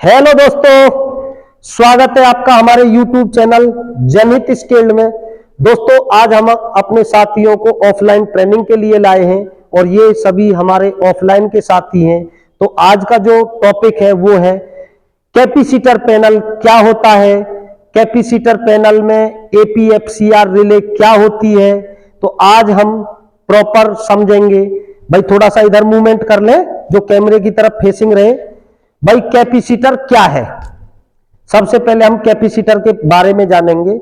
Hello दोस्तों, स्वागत है आपका हमारे YouTube चैनल जनहित स्किल्ड में। दोस्तों, आज हम अपने साथियों को ऑफलाइन ट्रेनिंग के लिए लाए हैं और ये सभी हमारे ऑफलाइन के साथी हैं। तो आज का जो टॉपिक है वो है कैपेसिटर पैनल क्या होता है, कैपेसिटर पैनल में APFCR रिले क्या होती है। तो आज हम प्रॉपर समझेंगे। भाई थोड़ा सा इधर मूवमेंट कर लें जो कैमरे की तरफ फेसिंग रहे। भाई कैपेसिटर क्या है, सबसे पहले हम कैपेसिटर के बारे में जानेंगे।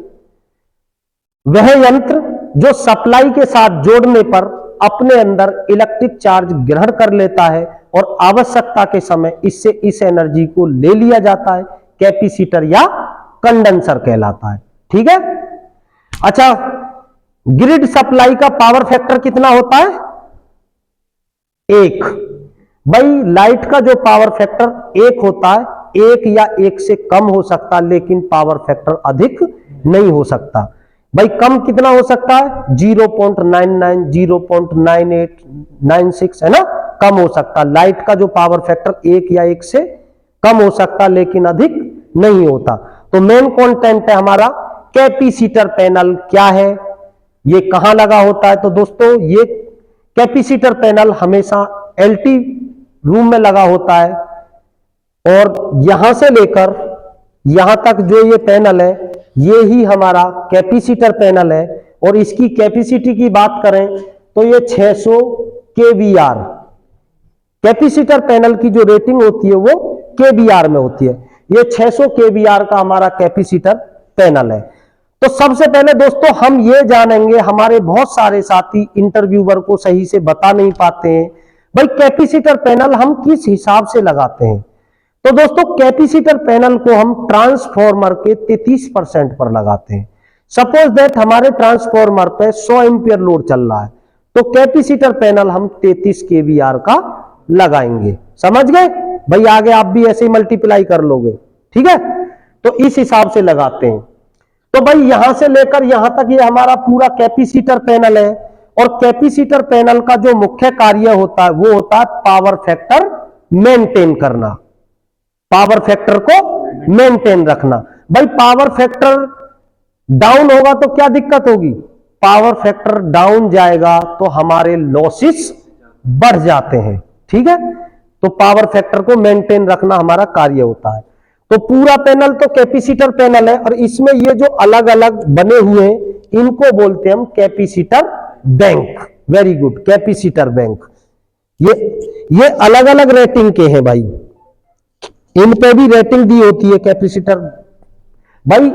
वह यंत्र जो सप्लाई के साथ जोड़ने पर अपने अंदर इलेक्ट्रिक चार्ज ग्रहण कर लेता है और आवश्यकता के समय इससे इस एनर्जी को ले लिया जाता है, कैपेसिटर या कंडेंसर कहलाता है। ठीक है। अच्छा, ग्रिड सप्लाई का पावर फैक्टर कितना होता है? 1। भाई लाइट का जो पावर फैक्टर 1 होता है, 1 या 1 से कम हो सकता है, लेकिन पावर फैक्टर अधिक नहीं हो सकता। भाई कम कितना हो सकता है? 0.99, 0.98, 96 है ना, कम हो सकता है। लाइट का जो पावर फैक्टर 1 या 1 से कम हो सकता, लेकिन अधिक नहीं होता। तो मेन कंटेंट है हमारा कैपेसिटर पैनल क्या है, ये कहां लगा होता है। तो दोस्तों, ये कैपेसिटर पैनल हमेशा LT रूम में लगा होता है और यहां से लेकर यहां तक जो ये पैनल है, ये ही हमारा कैपेसिटर पैनल है। और इसकी कैपेसिटी की बात करें तो ये 600 kVAR, कैपेसिटर पैनल की जो रेटिंग होती है वो kVAR में होती है। ये 600 kVAR का हमारा कैपेसिटर पैनल है। तो सबसे पहले दोस्तों हम ये जानेंगे, हमारे बहुत सारे साथी इंटरव्यूअर को सही से बता नहीं पाते हैं, भाई कैपेसिटर पैनल हम किस हिसाब से लगाते हैं। तो दोस्तों, कैपेसिटर पैनल को हम ट्रांसफॉर्मर के 33% पर लगाते हैं। सपोज दैट हमारे ट्रांसफॉर्मर पे 100 एम्पियर लोड चल रहा है, तो कैपेसिटर पैनल हम 33 kVAR का लगाएंगे। समझ गए भाई? आगे आप भी ऐसे ही मल्टीप्लाई कर लोगे। ठीक है। तो इस हिसाब से लगाते हैं। तो भाई यहां से लेकर यहां तक ये हमारा पूरा कैपेसिटर पैनल है। और कैपेसिटर पैनल का जो मुख्य कार्य होता है वो होता है पावर फैक्टर मेंटेन करना, पावर फैक्टर को मेंटेन रखना। भाई पावर फैक्टर डाउन होगा तो क्या दिक्कत होगी? पावर फैक्टर डाउन जाएगा तो हमारे लॉसेस बढ़ जाते हैं। ठीक है। तो पावर फैक्टर को मेंटेन रखना हमारा कार्य होता है। तो पूरा पैनल तो कैपेसिटर पैनल है और इसमें ये जो अलग अलग बने हुए हैं इनको बोलते हैं हम capacitor bank. Very good, capacitor bank. ये अलग अलग रेटिंग के हैं भाई, इन पे भी रेटिंग दी होती है कैपेसिटर। भाई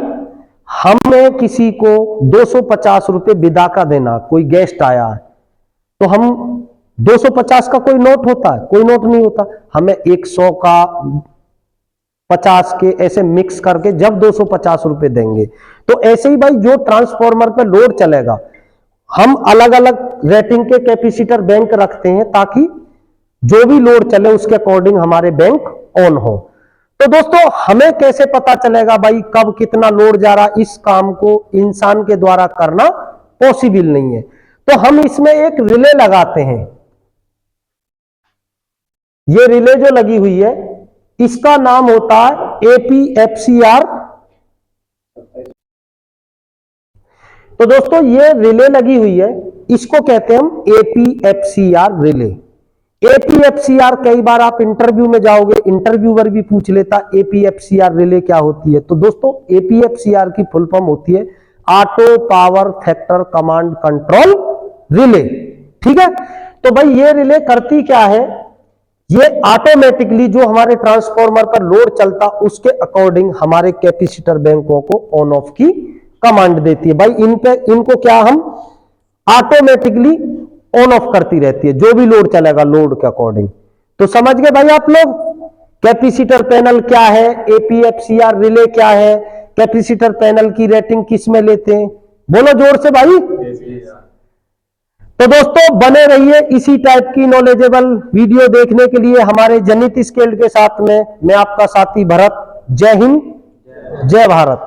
हमें किसी को 250 रुपए विदा का देना, कोई गेस्ट आया है तो हम 250 का कोई नोट होता है? कोई नोट नहीं होता। हमें 100 का 50 के ऐसे मिक्स करके जब 250 रुपए देंगे। तो ऐसे ही भाई जो ट्रांसफॉर्मर पे लोड चलेगा, हम अलग अलग रेटिंग के कैपेसिटर बैंक रखते हैं ताकि जो भी लोड चले उसके अकॉर्डिंग हमारे बैंक ऑन हो। तो दोस्तों, हमें कैसे पता चलेगा भाई कब कितना लोड जा रहा? इस काम को इंसान के द्वारा करना पॉसिबल नहीं है। तो हम इसमें एक रिले लगाते हैं। ये रिले जो लगी हुई है इसका नाम होता है APFCR। तो दोस्तों, ये रिले लगी हुई है, इसको कहते हैं हम APFCR रिले। APFCR कई बार आप इंटरव्यू में जाओगे, इंटरव्यूअर भी पूछ लेता APFCR रिले क्या होती है। तो दोस्तों, APFCR की फुल फॉर्म होती है auto power factor command control relay. ठीक है। तो भाई ये रिले करती क्या है? ये ऑटोमेटिकली जो हमारे ट्रांसफॉर्मर पर लोड चलता उसके अकॉर्डिंग हमारे कैपेसिटर बैंकों को ऑन ऑफ की कमांड देती है। भाई इनको क्या हम ऑटोमेटिकली ऑन ऑफ करती रहती है, जो भी लोड चलेगा लोड के अकॉर्डिंग। तो समझ गए भाई आप लोग कैपेसिटर पैनल क्या है, APFCR रिले क्या है, कैपेसिटर पैनल की रेटिंग किस में लेते हैं? बोलो जोर से भाई। तो दोस्तों, बने रहिए इसी टाइप की नॉलेजेबल वीडियो देखने के लिए हमारे जनहित स्किल्ड के साथ में। मैं आपका साथी भरत। जय हिंद, जय भारत।